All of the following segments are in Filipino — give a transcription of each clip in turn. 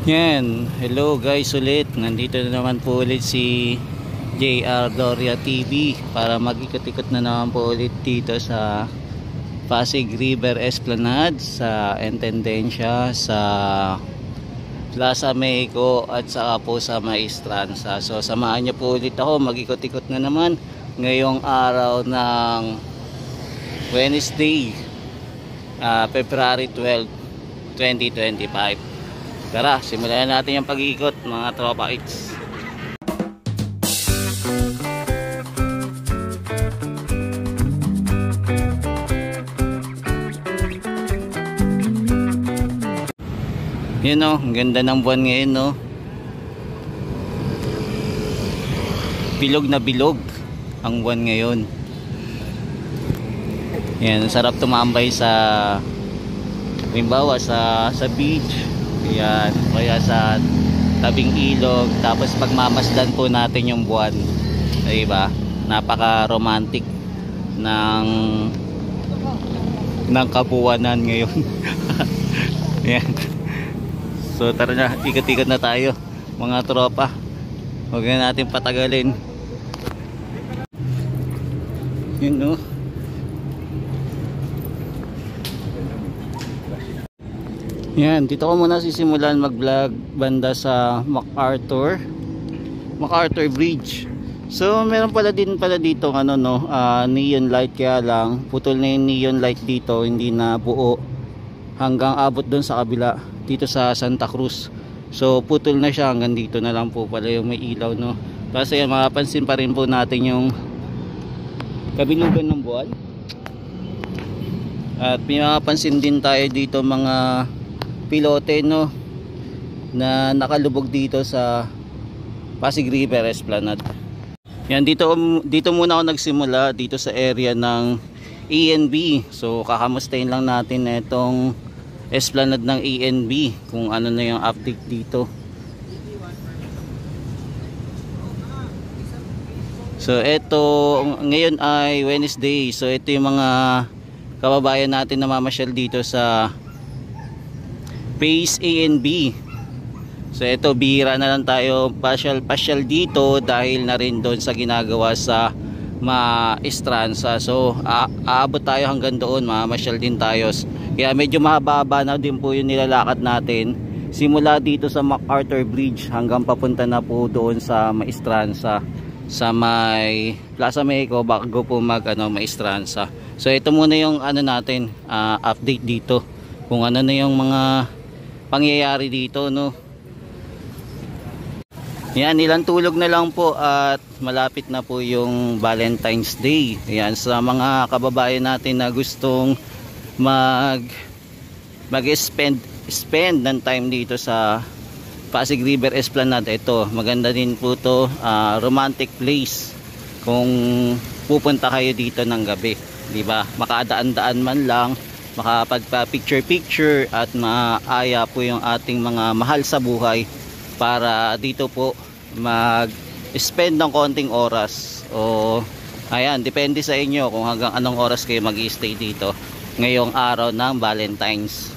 Yan, hello guys ulit. Nandito na naman po ulit si JR Doria TV para mag-ikot-ikot na naman po ulit dito sa Pasig River Esplanade, sa Intendencia, sa Plaza Mexico at saka po sa Maestranza. So samahan niyo po ulit ako, mag-ikot-ikot na naman ngayong araw ng Wednesday, February 12, 2025. Tara, simulan natin yung pag-iikot mga tropa kids. Yun o, ang ganda ng buwan ngayon no. Bilog na bilog ang buwan ngayon. Yan, sarap tumambay sa halimbawa sa beach. Yan, kaya sa tabing ilog, tapos pagmamasdan po natin yung buwan, diba? Napaka-romantic ng kabuwanan ngayon. Yan. So tara na, ikot-ikot na tayo mga tropa. Huwag na natin patagalin. Yun no. Yan, dito ko muna sisimulan mag-vlog banda sa MacArthur Bridge. So meron pala dito neon light, kaya lang putol na yung neon light dito, hindi na buo hanggang abot doon sa kabila dito sa Santa Cruz. So putol na siya, hanggang dito na lang po pala yung may ilaw no. Kasi yan, mapapansin pa rin po natin yung kabilugan ng buwan. At may mapapansin din tayo dito mga pilote no, na nakalubog dito sa Pasig River Esplanade. Yan, dito muna ako nagsimula dito sa area ng ENB. So kakamustahin lang natin itong Esplanade ng ENB, kung ano na yung update dito. So ito ngayon ay Wednesday. So ito yung mga kababayan natin na mamasyal dito sa Phase A and B. So ito, bihira na lang tayo pasyal dito dahil na rin doon sa ginagawa sa Maestranza. So aabot tayo hanggang doon, mamasyal din tayo. Kaya medyo mahaba na din po yung nilalakad natin simula dito sa MacArthur Bridge hanggang papunta na po doon sa Maestranza, sa may Plaza Mexico bago po Maestranza. So ito muna yung natin, update dito kung ano na yung mga pangyayari dito no. Yan, ilang tulog na lang po at malapit na po yung Valentine's Day. Yan, sa mga kababayan natin na gustong mag-spend ng time dito sa Pasig River Esplanade, ito maganda din po to, romantic place kung pupunta kayo dito ng gabi, di ba? Makadaan-daan man lang, makapagpa-picture at maaya po yung ating mga mahal sa buhay para dito po mag-spend ng konting oras. O ayan, depende sa inyo kung hanggang anong oras kayo mag-i-stay dito ngayong araw ng Valentine's.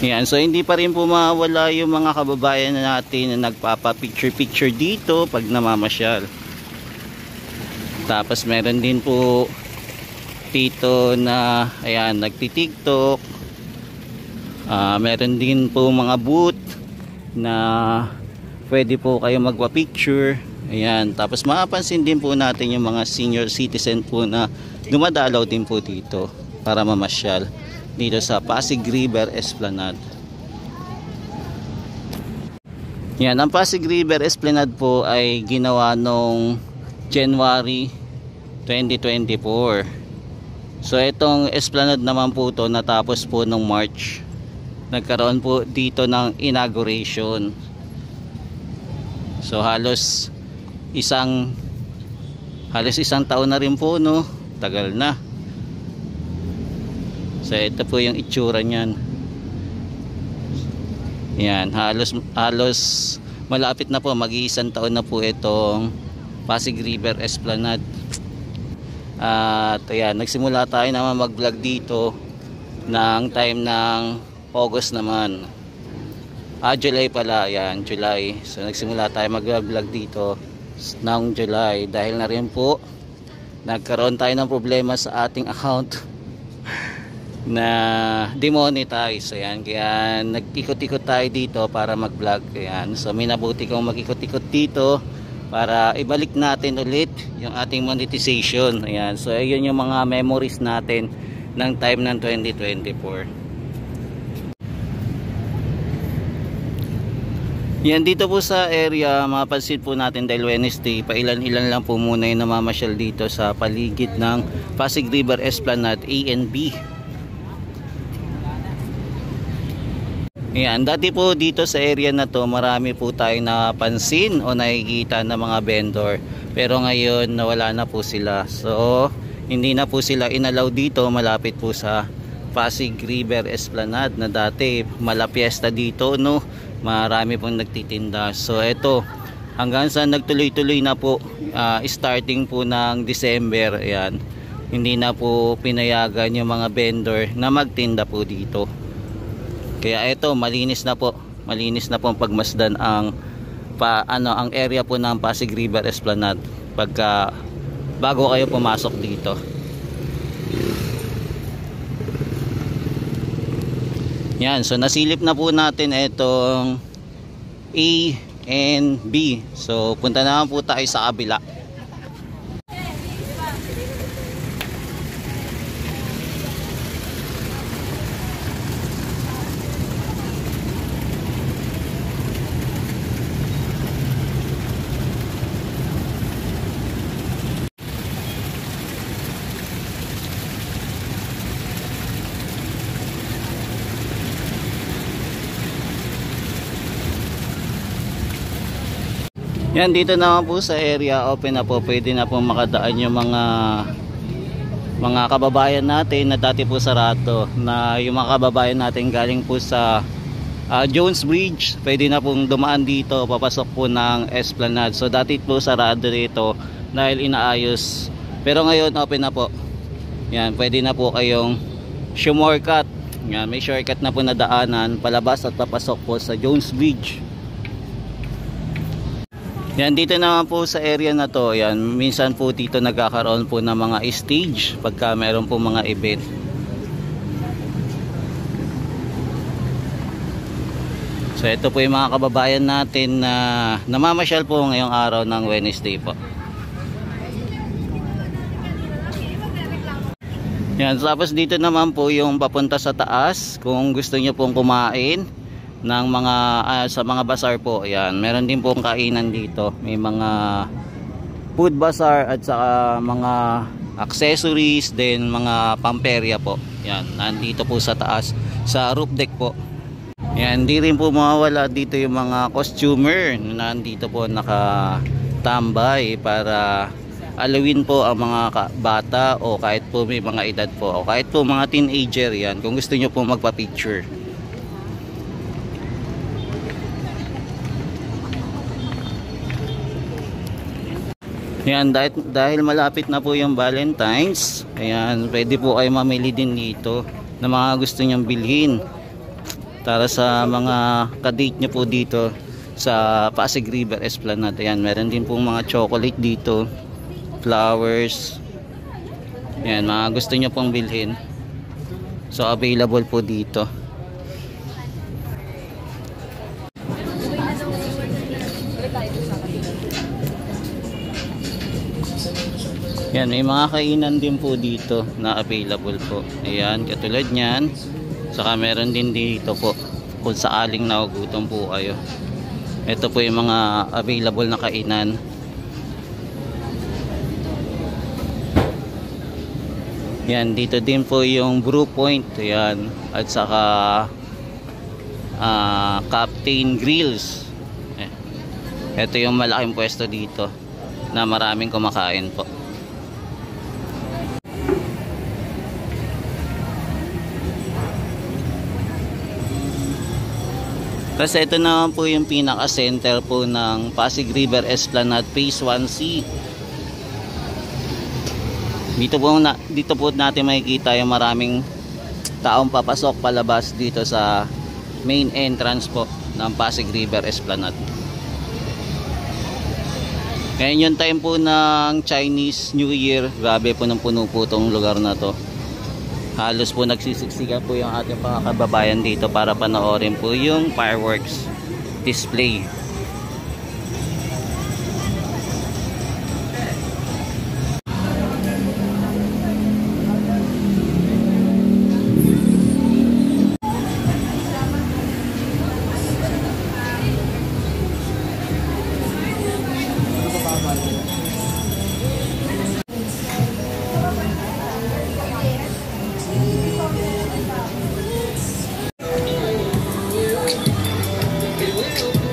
Yan, so hindi pa rin po mawala yung mga kababayan natin na nagpapa-picture dito pag namamasyal. Tapos meron din po dito na ayan, nagti-TikTok. Meron din po mga booth na pwede po kayo magpa-picture. Ayan, tapos mapapansin din po natin yung mga senior citizen po na dumadalaw din po dito para mamasyal dito sa Pasig River Esplanade. Yan, ang Pasig River Esplanade po ay ginawa noong January 2024. So itong Esplanade naman po to natapos po noong March. Nagkaroon po dito ng inauguration. So halos isang taon na rin po no. Tagal na. So ito po yung itsura niyan. Yan, halos malapit na po, mag-iisang taon na po itong Pasig River Esplanade. At ayan, nagsimula tayo naman mag-vlog dito ng time ng August naman. July pala, ayan, July. So nagsimula tayo mag-vlog dito ng July dahil na rin po nagkaroon tayo ng problema sa ating account na demonetize. Ayan, kaya nag-ikot-ikot tayo dito para mag-vlog. Ayan, so minabuti kong mag-ikot-ikot dito para ibalik natin ulit yung ating monetization. Ayan, so ayun yung mga memories natin ng time ng 2024. Yan, dito po sa area, mapapansin po natin dahil Wednesday, pailan-ilan lang po muna yung namamasyal dito sa paligid ng Pasig River Esplanade A and B. Yan, dati po dito sa area na to, marami po tayong napansin o nakikita na mga vendor. Pero ngayon, nawala na po sila. So, hindi na po sila inalaw dito malapit po sa Pasig River Esplanade na dati malapiesta dito, no? Marami pong nagtitinda. So, eto, hanggang sa nagtuloy-tuloy na po, starting po ng December, ayan, hindi na po pinayagan yung mga vendor na magtinda po dito. Kaya ito, malinis na po ang pagmasdan ang ang area po ng Pasig River Esplanade pagka bago kayo pumasok dito. Yan, so nasilip na po natin itong A and B. So punta naman po tayo sa kabila. Yan, dito naman po sa area, open na po, pwede na po makadaan yung mga kababayan natin na dati po sarado, na yung mga kababayan natin galing po sa Jones Bridge, pwede na pong dumaan dito papasok po ng Esplanade. So dati po sarado dito dahil inaayos, pero ngayon open na po. Yan, pwede na po kayong shortcut. Yan, may shortcut na po na daanan palabas at papasok po sa Jones Bridge. Yan, dito naman po sa area na to, yan, minsan po dito nagkakaroon po ng mga stage pagka meron po mga event. So ito po yung mga kababayan natin na namamasyal po ngayong araw ng Wednesday po. Yan, tapos dito naman po yung papunta sa taas kung gusto nyo pong kumain ng mga sa mga bazaar po. Ayan, meron din pong kainan dito, may mga food bazaar at saka mga accessories din, mga pamperya po. Yan, nandito po sa taas sa roof deck po. Yan, hindi rin po mawawala dito yung mga costumer na nandito po nakatambay para alawin po ang mga bata o kahit po may mga edad po o kahit po mga teenager. Yan, kung gusto nyo po magpa-picture. Yan, dahil malapit na po yung Valentine's, ayan, pwede po kayo mamili din dito na mga gusto nyong bilhin para sa mga kadate nyo po dito sa Pasig River Esplanade. Ayan, meron din pong mga chocolate dito, flowers, ayan, mga gusto nyo pong bilhin, so available po dito. Yan, may mga kainan din po dito na available po. Ayan, katulad nyan. Saka meron din dito po kung sakaling nagugutom po kayo. Ito po yung mga available na kainan. Yan, dito din po yung Brew Point. Ayan, at saka Captain Grills. Ito yung malaking pwesto dito na maraming kumakain po. Kasi ito naman po yung pinaka-center po ng Pasig River Esplanade Phase 1C. Dito po natin makikita yung maraming taong papasok palabas dito sa main entrance po ng Pasig River Esplanade. Ngayon yung time po ng Chinese New Year, grabe po ng puno po itong lugar na to. Halos po nagsisiksikan po yung ating mga kababayan dito para panoorin po yung fireworks display.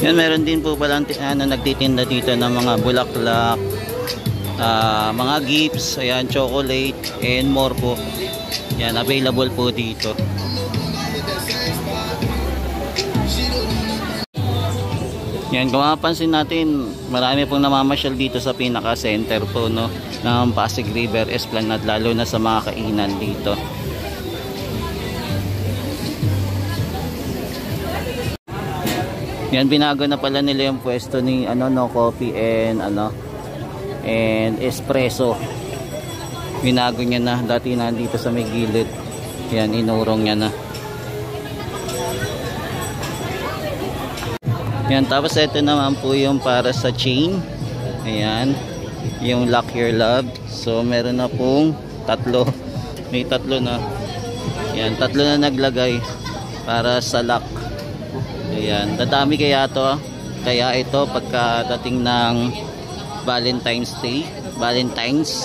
Yan, meron din po palang nagtitinda dito ng mga bulaklak, mga gifts, ayan, chocolate and more po. Yan, available po dito. Yan, kung mapapansin natin, marami pong namamasyal dito sa pinaka center po, no, ng Pasig River Esplanade, lalo na sa mga kainan dito. Yan, binago na pala nila yung pwesto ni no coffee and and espresso. Binago niya na, dati nandito sa may gilid. Yan, inurong niya na. Yan, tapos ito naman po yung para sa chain. Ayan, yung Lock Your Love. So meron na pong tatlo. May tatlo na. Yan, tatlo na naglagay para sa lock. Ayan, dadami kaya to. Kaya ito pagkadating ng Valentine's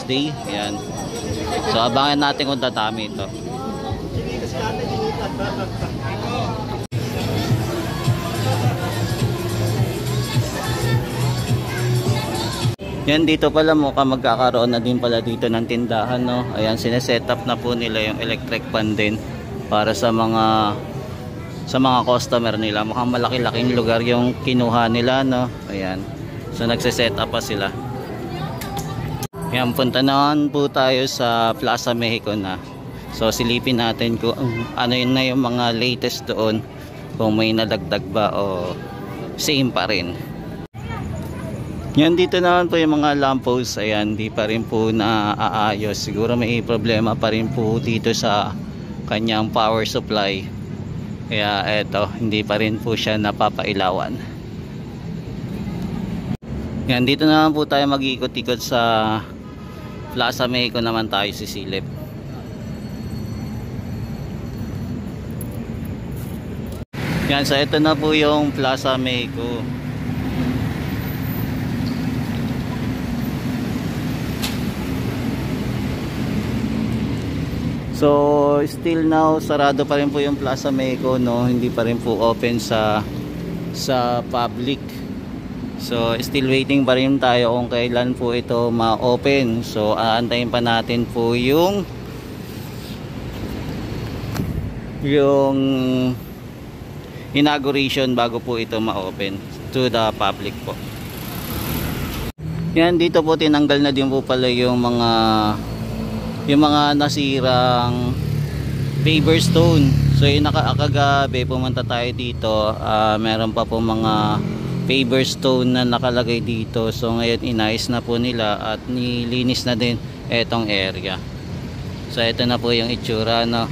Day. Ayan. So abangan natin kung dadami ito. Yan, dito pala mukhang magkakaroon na din pala dito ng tindahan, no. Ayan, sineset up na po nila yung electric fan din para sa mga customer nila. Mukhang malaki-laking lugar yung kinuha nila, no. Ayan. So nagse-set up pa sila. Ayan, punta naman po tayo sa Plaza Mexico na. So silipin natin kung ano yun na yung mga latest doon, kung may nadagdag ba o same pa rin. Yan, dito naman po yung mga lamppost. Ayan, di pa rin po naaayos. Siguro may problema pa rin po dito sa kanyang power supply. Kaya eto, hindi pa rin po siya napapailawan. Yan, dito naman po tayo mag-iikot-ikot sa Plaza Mexico naman tayo sisilip. Yan, so ito na po yung Plaza Mexico. So still now sarado pa rin po yung Plaza Mexico, no. Hindi pa rin po open sa public. So still waiting pa rin tayo kung kailan po ito ma-open. So aantayin pa natin po yung inauguration bago po ito ma-open to the public po. Yan, dito po tinanggal na din po pala yung mga nasirang paver stone. So yung kagabi pumunta tayo dito, meron pa po mga paver stone na nakalagay dito. So ngayon inayos na po nila at nilinis na din etong area. So ito na po yung itsura, no.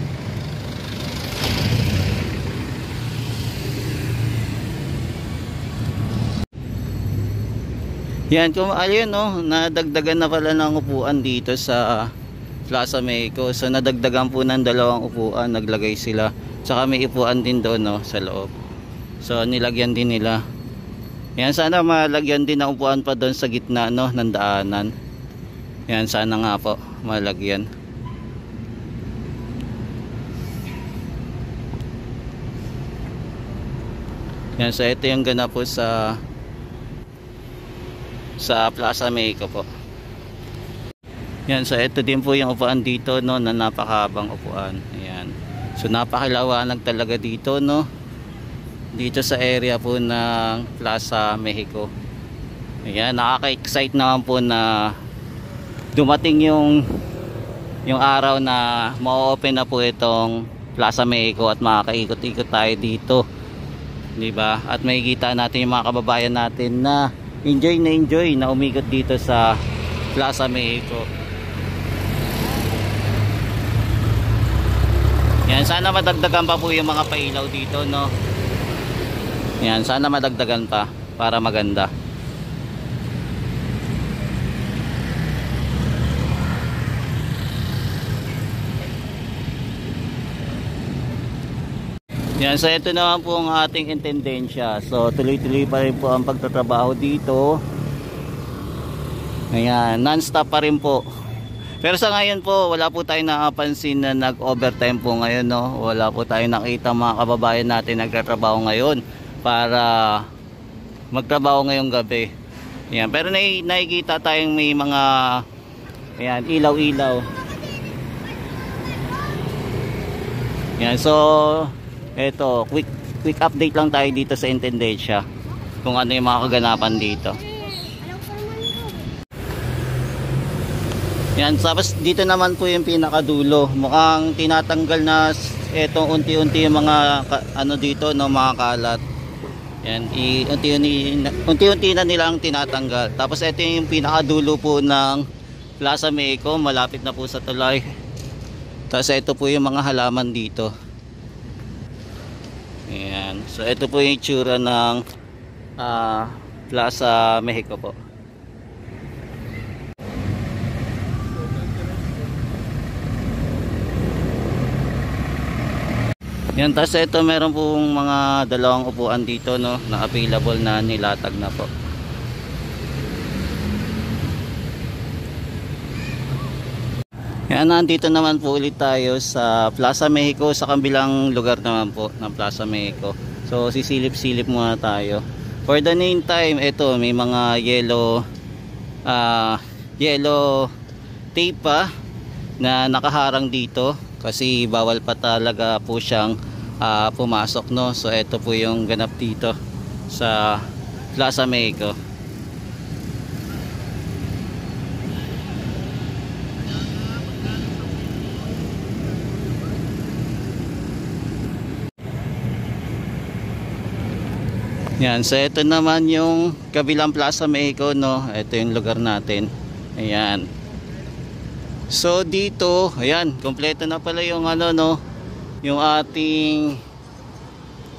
Yan, kung ayun, no, nadagdagan na pala ng upuan dito sa Plaza Mexico. So nadagdagan po ng 2 upuan, naglagay sila. Saka may upuan din doon, no, sa loob. So nilagyan din nila. Yan, sana malagyan din ng upuan pa doon sa gitna, no, ng daanan. Yan, sana nga po malagyan. Yan, so ito yung ganap po sa Plaza Mexico po. Yan, so ito din po yung upuan dito, no, na napakahabang upuan. Ayan. So napakaliwanag talaga dito, no. Dito sa area po ng Plaza Mexico. Ayan, nakaka-excite naman po na dumating yung yung araw na ma-open na po itong Plaza Mexico at makakaikot-ikot tayo dito, di ba? At makikita natin yung mga kababayan natin na enjoy na umikot dito sa Plaza Mexico. Yan, sana madagdagan pa po yung mga pailaw dito, no? Yan, sana madagdagan pa para maganda. Yan, so ito naman po ang ating intendensya. So tuloy-tuloy pa rin po ang pagtatrabaho dito. Ayan, non-stop pa rin po. Pero sa ngayon po, wala po tayong nakapansin na nag-overtime po ngayon, no? Wala po tayong nakita mga kababayan natin nagtatrabaho ngayon para magtrabaho ngayong gabi. Ayan, pero nakikita tayong may mga ayan, ilaw-ilaw. Ayan, so eto, quick update lang tayo dito sa intendensya kung ano yung mga kaganapan dito. Yan, tapos dito naman po yung pinakadulo. Mukhang tinatanggal na eto unti-unti yung mga ano dito, no, mga kalat. Yan, unti-unti na nilang tinatanggal. Tapos ito yung pinakadulo po ng Plaza Mexico, malapit na po sa tulay. Tapos ito po yung mga halaman dito. Ayan. So ito po yung itsura ng Plaza Mexico po. Yan, tapos ito meron pong mga dalawang upuan dito, no, na available na nilatag na po. Yan, nandito naman po ulit tayo sa Plaza Mexico, sa kabilang lugar naman po ng Plaza Mexico. So sisilip-silip muna tayo. For the meantime, ito may mga yellow tape pa na nakaharang dito kasi bawal pa talaga po siyang pumasok, no. So ito po yung ganap dito sa Plaza Mexico. Yan, so ito naman yung kabilang Plaza Mexico, no. Ito yung lugar natin. Ayan. So dito, ayan, kompleto na pala yung ano, no, yung ating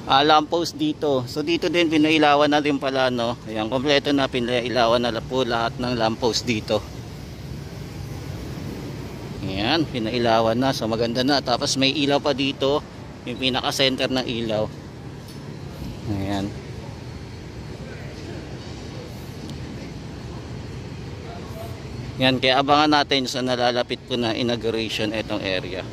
lamppost dito. So dito din pinailawan na din pala, no. Ayan, kompleto na, pinailawan na po lahat ng lamppost dito. Ayan, pinailawan na, so maganda na. Tapos may ilaw pa dito, yung pinaka center ng ilaw. Ayan. Yan, kaya abangan natin sa nalalapit po na inauguration itong area.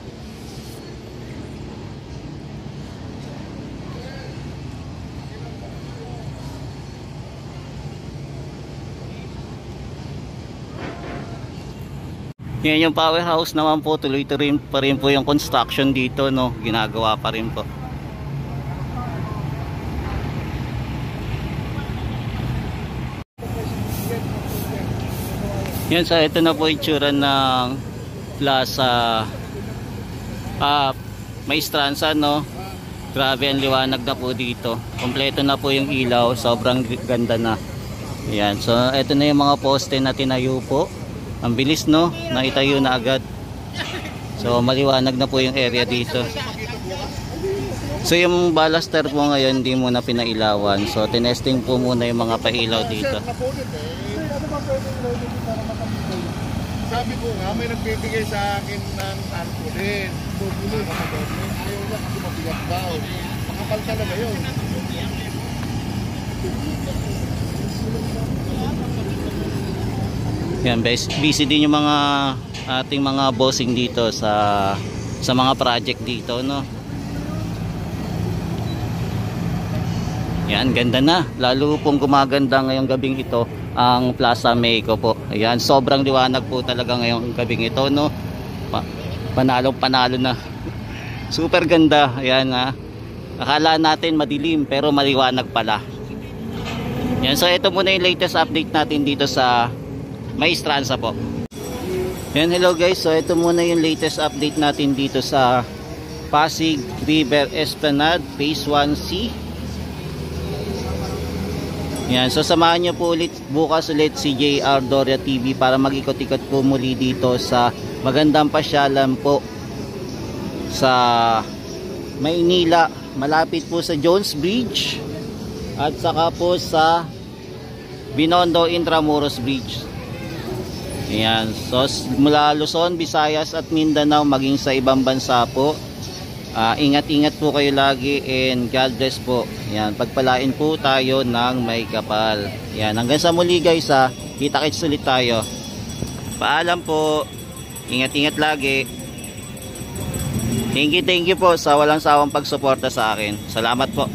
Yan yung powerhouse naman po, tuloy-tuloy pa rin po yung construction dito, no. Ginagawa pa rin po. Yan, so ito na po itsura ng Plaza Maestranza, no. Grabe ang liwanag na po dito. Kompleto na po yung ilaw, sobrang ganda na. Yan, so ito na yung mga poste na tinayo po. Ang bilis, no, naitayo na agad. So maliwanag na po yung area dito. So yung baluster po ngayon hindi muna pinailawan. So tinesting po muna yung mga pailaw dito. Sabi ko nga, may nagbibigay sa akin ng tarpaulin. Ayaw na kasi mabigat daw. Makapal talaga yun. Yan, busy din yung mga ating mga bossing dito sa mga project dito, no. Yan, ganda na. Lalo pong gumaganda ngayong gabing ito ang Plaza Mexico po. Ayan, sobrang liwanag po talaga ngayong gabing ito, no. Panalo na. Super ganda. Ayan, ha. Akala natin madilim pero maliwanag pala. Yan, so ito muna yung latest update natin dito sa Maestranza po. Yan, hello guys. So ito muna yung latest update natin dito sa Pasig River Esplanade Phase 1C. Yan, so samahan nyo po ulit bukas ulit si JR Doria TV para mag-ikot-ikot po muli dito sa magandang pasyalan po sa Maynila, malapit po sa Jones Bridge at saka po sa Binondo Intramuros Bridge. Ayan, so mula Luzon, Visayas at Mindanao maging sa ibang bansa po, ingat-ingat po kayo lagi and God bless po. Ayan, pagpalain po tayo ng may kapal. Ayan, hanggang sa muli guys, kita-kits ulit tayo. Paalam po, ingat-ingat lagi. Thank you po sa walang sawang pagsuporta sa akin. Salamat po.